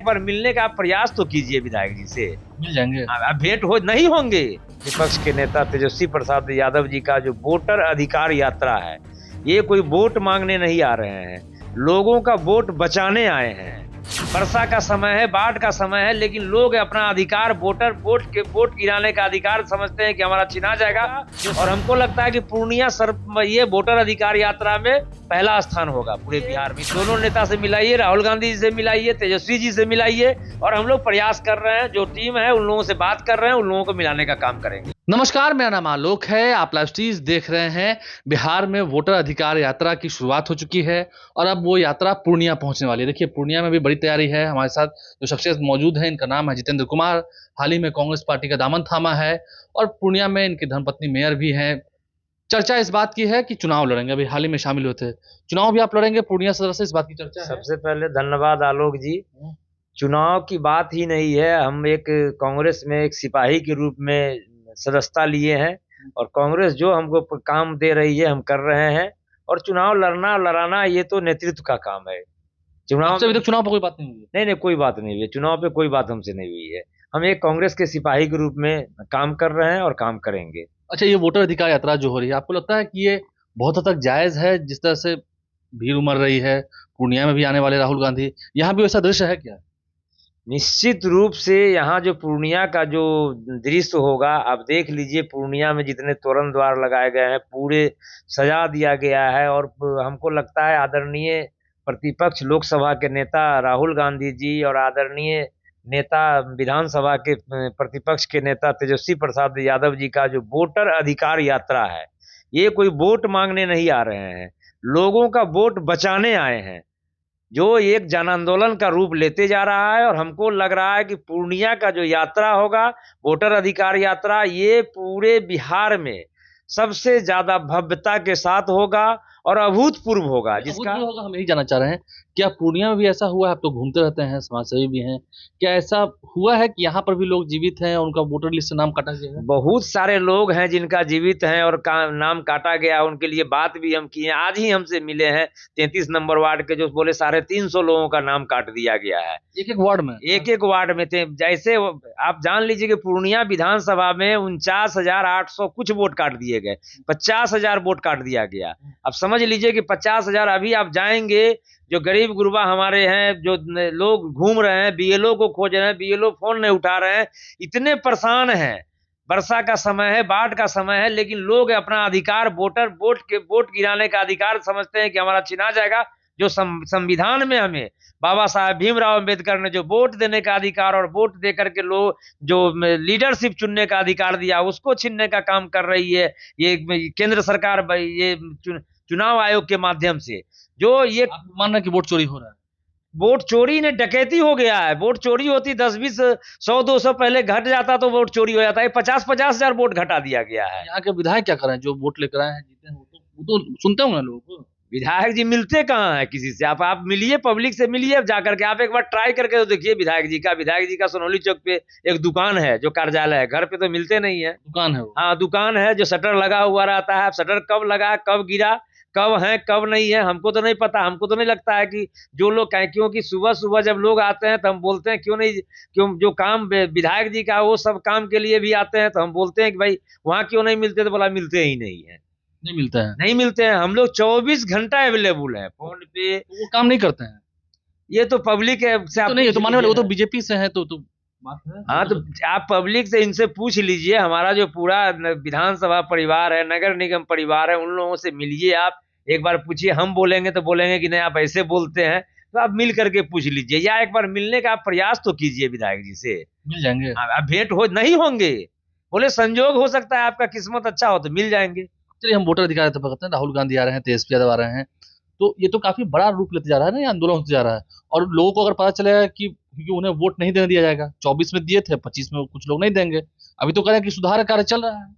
बार मिलने का आप प्रयास तो कीजिए विधायक जी से, मिल जाएंगे। अब भेंट हो नहीं होंगे। विपक्ष के नेता तेजस्वी प्रसाद यादव जी का जो वोटर अधिकार यात्रा है, ये कोई वोट मांगने नहीं आ रहे हैं, लोगों का वोट बचाने आए हैं। वर्षा का समय है, बाढ़ का समय है, लेकिन लोग अपना अधिकार वोट गिराने का अधिकार समझते हैं कि हमारा छिना जाएगा। और हमको लगता है कि पूर्णिया ये वोटर अधिकार यात्रा में पहला स्थान होगा पूरे बिहार में। दोनों नेता से मिलाइए, राहुल गांधी जी से मिलाइए, तेजस्वी जी से मिलाइए, और हम लोग प्रयास कर रहे हैं, जो टीम है उन लोगों से बात कर रहे हैं, उन लोगों को मिलाने का काम करेंगे। नमस्कार, मेरा नाम आलोक है। आप लाइव स्ट्रीज देख रहे हैं। बिहार में वोटर अधिकार यात्रा की शुरुआत हो चुकी है और अब वो यात्रा पूर्णिया पहुंचने वाली है। देखिए, पूर्णिया में भी बड़ी तैयारी है। हमारे साथ जो शख्सियत मौजूद है, इनका नाम है जितेंद्र कुमार। हाल ही में कांग्रेस पार्टी का दामन थामा है और पूर्णिया में इनकी धर्मपत्नी मेयर भी हैं। चर्चा इस बात की है कि चुनाव लड़ेंगे। अभी हाल ही में शामिल होते हैं, चुनाव भी आप लड़ेंगे पूर्णिया सदर से, इस बात की चर्चा है। सबसे पहले धन्यवाद आलोक जी। चुनाव की बात ही नहीं है, हम एक कांग्रेस में एक सिपाही के रूप में सदस्यता लिए हैं और कांग्रेस जो हमको काम दे रही है हम कर रहे हैं। और चुनाव लड़ना लड़ाना ये तो नेतृत्व का काम है। चुनाव अभी तक चुनाव पर कोई बात नहीं हुई है? नहीं, कोई बात नहीं हुई है, चुनाव पे कोई बात हमसे नहीं हुई है। हम एक कांग्रेस के सिपाही के रूप में काम कर रहे हैं और काम करेंगे। अच्छा, ये वोटर अधिकार यात्रा जो हो रही है, आपको लगता है कि ये बहुत हद तक जायज है? जिस तरह से भीड़ उमड़ रही है, पूर्णिया में भी आने वाले राहुल गांधी, यहाँ भी वैसा दृश्य है क्या? निश्चित रूप से यहाँ जो पूर्णिया का जो दृश्य होगा, आप देख लीजिए, पूर्णिया में जितने तोरण द्वार लगाए गए हैं पूरे सजा दिया गया है। और हमको लगता है आदरणीय प्रतिपक्ष लोकसभा के नेता राहुल गांधी जी और आदरणीय नेता विधानसभा के प्रतिपक्ष के नेता तेजस्वी प्रसाद यादव जी का जो वोटर अधिकार यात्रा है, ये कोई वोट मांगने नहीं आ रहे हैं, लोगों का वोट बचाने आए हैं, जो एक जन आंदोलन का रूप लेते जा रहा है। और हमको लग रहा है कि पूर्णिया का जो यात्रा होगा, वोटर अधिकार यात्रा, ये पूरे बिहार में सबसे ज्यादा भव्यता के साथ होगा और अभूतपूर्व होगा। जिसका होगा, हम यही जानना चाह रहे हैं, क्या पूर्णिया में भी ऐसा हुआ है? आप तो घूमते रहते हैं, समाजसेवी भी हैं, क्या ऐसा हुआ है कि यहाँ पर भी लोग जीवित हैं और उनका वोटर लिस्ट से नाम काटा गया है? बहुत सारे लोग हैं जिनका जीवित हैं और नाम काटा गया, उनके लिए बात भी हम किए। आज ही हमसे मिले हैं 33 नंबर वार्ड के, जो बोले 350 लोगों का नाम काट दिया गया है। एक वार्ड में, एक वार्ड में थे। जैसे आप जान लीजिए कि पूर्णिया विधानसभा में 49,800 कुछ वोट काट दिए गए, 50,000 वोट काट दिया गया। अब समझ लीजिए कि 50,000, अभी आप जाएंगे, जो गरीब गुरबा हमारे हैं, जो लोग घूम रहे हैं, बीएलओ को खोज रहे हैं, बीएलओ फोन नहीं उठा रहे हैं, इतने परेशान हैं। वर्षा का समय है, बाढ़ का समय है, लेकिन लोग अपना अधिकार वोट गिराने का अधिकार समझते हैं कि हमारा छिना जाएगा। जो संविधान में हमें बाबा साहब भीमराव अंबेडकर ने जो वोट देने का अधिकार और वोट दे करके लोग जो लीडरशिप चुनने का अधिकार दिया, उसको छीनने का काम कर रही है ये केंद्र सरकार, ये चुनाव आयोग के माध्यम से। जो ये मानना कि वोट चोरी हो रहा है, वोट चोरी ने डकैती हो गया है। वोट चोरी होती 10-20 100-200 पहले घट जाता तो वोट चोरी हो जाता है। 50-50 हजार वोट घटा दिया गया है। यहाँ के विधायक क्या कर रहे हैं? जो वोट लेकर आए हैं, जीते हैं, वो तो सुनते होंगे लोगों को। विधायक जी मिलते कहाँ है किसी से? आप मिलिए, पब्लिक से मिलिए जाकर के। आप एक बार ट्राई करके तो देखिए विधायक जी का सोनौली चौक पे एक दुकान है जो कार्यालय है, घर पे तो मिलते नहीं है। दुकान है वो? हाँ, दुकान है जो शटर लगा हुआ रहता है। शटर कब लगा, कब गिरा, कब है कब नहीं है, हमको तो नहीं पता। हमको तो नहीं लगता है कि जो लोग कहें, क्योंकि सुबह सुबह जब लोग आते हैं तो हम बोलते हैं क्यों जो काम विधायक जी का वो सब काम के लिए भी आते हैं, तो हम बोलते हैं कि भाई वहाँ क्यों नहीं मिलते, तो बोला मिलते ही नहीं है। नहीं मिलता है? नहीं मिलते हैं। हम लोग 24 घंटा अवेलेबल है फोन पे। तो वो काम नहीं करते हैं? ये तो पब्लिक से आप तो नहीं, तो मानने वाले वो तो बीजेपी से है, तो बात है। हाँ, तो आप पब्लिक से इनसे पूछ लीजिए। हमारा जो पूरा विधानसभा परिवार है, नगर निगम परिवार है, उन लोगों से मिलिए। आप एक बार पूछिए। हम बोलेंगे तो बोलेंगे कि नहीं आप ऐसे बोलते हैं, तो आप मिल करके पूछ लीजिए, या एक बार मिलने का आप प्रयास तो कीजिए विधायक जी से। मिल जाएंगे। अब भेंट हो नहीं होंगे, बोले संजोग हो सकता है आपका किस्मत अच्छा हो तो मिल जाएंगे। चलिए, हम वोटर अधिकार यात्रा करते हैं। राहुल गांधी आ रहे हैं, तेजस्वी यादव आ रहे हैं, तो ये तो काफी बड़ा रूप लेते जा रहा है ना, ये आंदोलन होते जा रहा है। और लोगों को अगर पता चलेगा कि क्योंकि उन्हें वोट नहीं देने दिया जाएगा, 24 में दिए थे, 25 में कुछ लोग नहीं देंगे। अभी तो कह रहे हैं कि सुधार कार्य चल रहा है।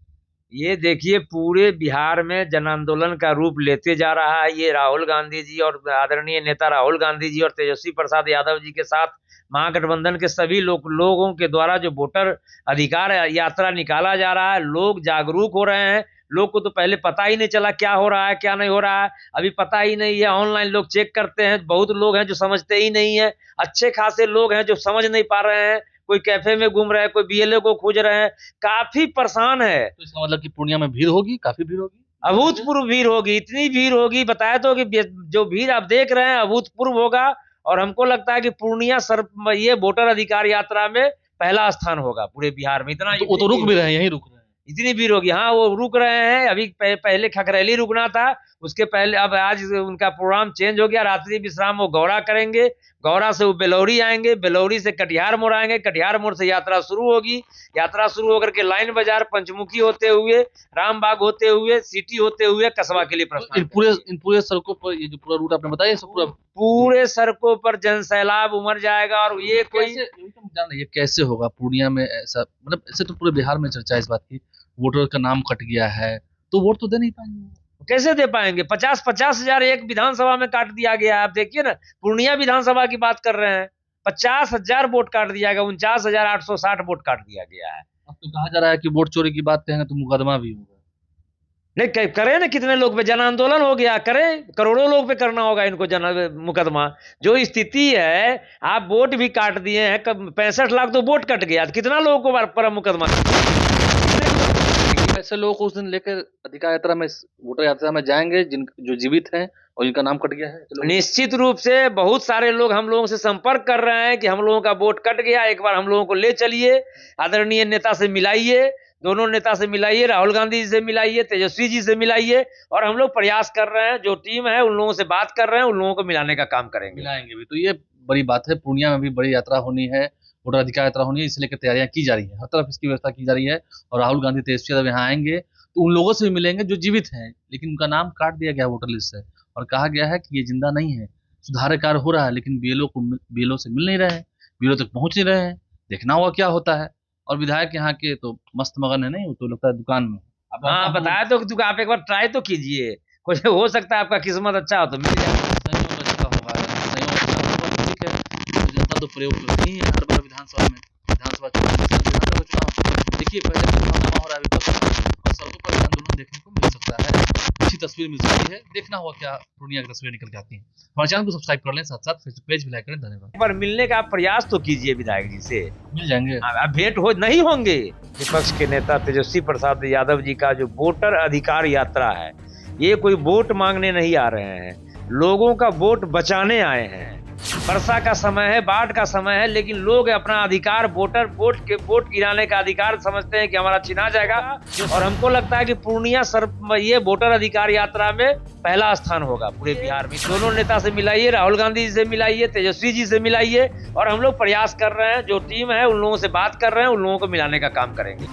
ये देखिए, पूरे बिहार में जन आंदोलन का रूप लेते जा रहा है। ये राहुल गांधी जी और आदरणीय नेता राहुल गांधी जी और तेजस्वी प्रसाद यादव जी के साथ महागठबंधन के सभी लोगों के द्वारा जो वोटर अधिकार यात्रा निकाला जा रहा है, लोग जागरूक हो रहे हैं। लोग को तो पहले पता ही नहीं चला क्या हो रहा है क्या नहीं हो रहा है, अभी पता ही नहीं है। ऑनलाइन लोग चेक करते हैं, बहुत लोग हैं जो समझते ही नहीं है, अच्छे खासे लोग हैं जो समझ नहीं पा रहे हैं, कोई कैफे में घूम रहे हैं, कोई बीएलओ को खोज रहे हैं, काफी परेशान है। तो इसका मतलब कि पूर्णिया में भीड़ होगी, काफी भीड़ होगी, अभूतपूर्व भीड़ होगी, इतनी भीड़ होगी, बताया तो कि जो भीड़ आप देख रहे हैं अभूतपूर्व होगा। और हमको लगता है कि पूर्णिया ये वोटर अधिकार यात्रा में पहला स्थान होगा पूरे बिहार में। इतना तो वो तो रुक भी रहे हैं, यहीं रुक रहे हैं, इतनी भीड़ होगी। हाँ, वो रुक रहे हैं, अभी पहले खकरैली रुकना था, उसके पहले अब आज उनका प्रोग्राम चेंज हो गया, रात्रि विश्राम वो गौरा करेंगे, गौरा से वो बेलौरी आएंगे, बेलौरी से कटिहार मोड़ आएंगे, कटिहार मोड़ से यात्रा शुरू होगी, यात्रा शुरू होकर के लाइन बाजार, पंचमुखी होते हुए, रामबाग होते हुए, सिटी होते हुए कस्बा के लिए प्रस्थान। इन पूरे सड़कों पर ये जो पूरा रूट आपने बताया, सब पूरे सड़कों पर जनसैलाब उमड़ जाएगा। और ये कोई जान रही है कैसे होगा पूर्णिया में ऐसा, मतलब ऐसे तो पूरे बिहार में चर्चा है इस बात की, वोटर का नाम कट गया है तो वोट तो दे नहीं पाएंगे, कैसे दे पाएंगे? 50-50 हजार एक विधानसभा में काट दिया गया। आप देखिए ना, पूर्णिया विधानसभा की बात कर रहे हैं, 50,000 वोट काट दिया गया, 49,860 वोट काट दिया गया है। अब तो कहा जा रहा है कि वोट चोरी की बात कहेंगे तो मुकदमा भी होगा। नहीं करें ना, कितने लोग पे जन आंदोलन हो गया, करें, करोड़ों लोग पे करना होगा इनको मुकदमा। जो स्थिति है, आप वोट भी काट दिए हैं, 65 लाख तो वोट कट गया, कितना लोगों को पर मुकदमा। ऐसे लोगों को उस दिन लेकर अधिकार यात्रा में, वोटर यात्रा में जाएंगे जो जीवित हैं और जिनका नाम कट गया है। निश्चित रूप से बहुत सारे लोग हम लोगों से संपर्क कर रहे हैं कि हम लोगों का वोट कट गया, एक बार हम लोगों को ले चलिए, आदरणीय नेता से मिलाइए, दोनों नेता से मिलाइए, राहुल गांधी जी से मिलाइए, तेजस्वी जी से मिलाइए। और हम लोग प्रयास कर रहे हैं, जो टीम है उन लोगों से बात कर रहे हैं, उन लोगों को मिलाने का काम करेंगे, मिलाएंगे भी। तो ये बड़ी बात है, पूर्णिया में भी बड़ी यात्रा होनी है, वोटर अधिकार यात्रा होनी है, इसे लेकर तैयारियां की जा रही है, हर तरफ इसकी व्यवस्था की जा रही है। और राहुल गांधी तेजस्वी यादव यहाँ आएंगे तो उन लोगों से भी मिलेंगे जो जीवित हैं, लेकिन उनका नाम काट दिया गया वोटर लिस्ट से, और कहा गया है कि ये जिंदा नहीं है। सुधार कार्य हो रहा है, लेकिन बीएलओ से मिल नहीं रहे हैं, बीएलओ तक पहुंच नहीं रहे हैं, देखना होगा क्या होता है। और विधायक यहाँ के तो मस्त मगन है, नहीं वो तो लगता है दुकान में। हाँ, बताया तो आप एक बार ट्राई तो कीजिए, कुछ हो सकता है आपका किस्मत अच्छा हो तो मिल जाए। संयोग अच्छा होगा, संयोग अच्छा होगा, ठीक है। जनता तो प्रयोग करती है हर बार विधानसभा में, विधानसभा चुनाव देखिए, पहले हंगामा हो रहा है और सड़कों पर आंदोलन देखने को मिल सकता है, अच्छी तस्वीर मिल सकती है। देखना होगा क्या पूर्णिया की तस्वीर निकल के आती है। हमारे चैनल को सब्सक्राइब कर लें, साथ साथ फेसबुक पेज भी लाइक करें। धन्यवाद। एक बार मिलने का प्रयास तो कीजिए विधायक जी से, मिल जाएंगे, अब भेंट हो नहीं होंगे। विपक्ष के नेता तेजस्वी प्रसाद यादव जी का जो वोटर अधिकार यात्रा है, ये कोई वोट मांगने नहीं आ रहे हैं, लोगों का वोट बचाने आए हैं। वर्षा का समय है, बाढ़ का समय है, लेकिन लोग अपना अधिकार वोट गिराने का अधिकार समझते हैं कि हमारा छिना जाएगा। और हमको लगता है कि पूर्णिया ये वोटर अधिकार यात्रा में पहला स्थान होगा पूरे बिहार में। दोनों नेता से मिलाइए, राहुल गांधी जी से मिलाइए, तेजस्वी जी से मिलाइए। और हम लोग प्रयास कर रहे हैं, जो टीम है उन लोगों से बात कर रहे हैं, उन लोगों को मिलाने का काम करेंगे।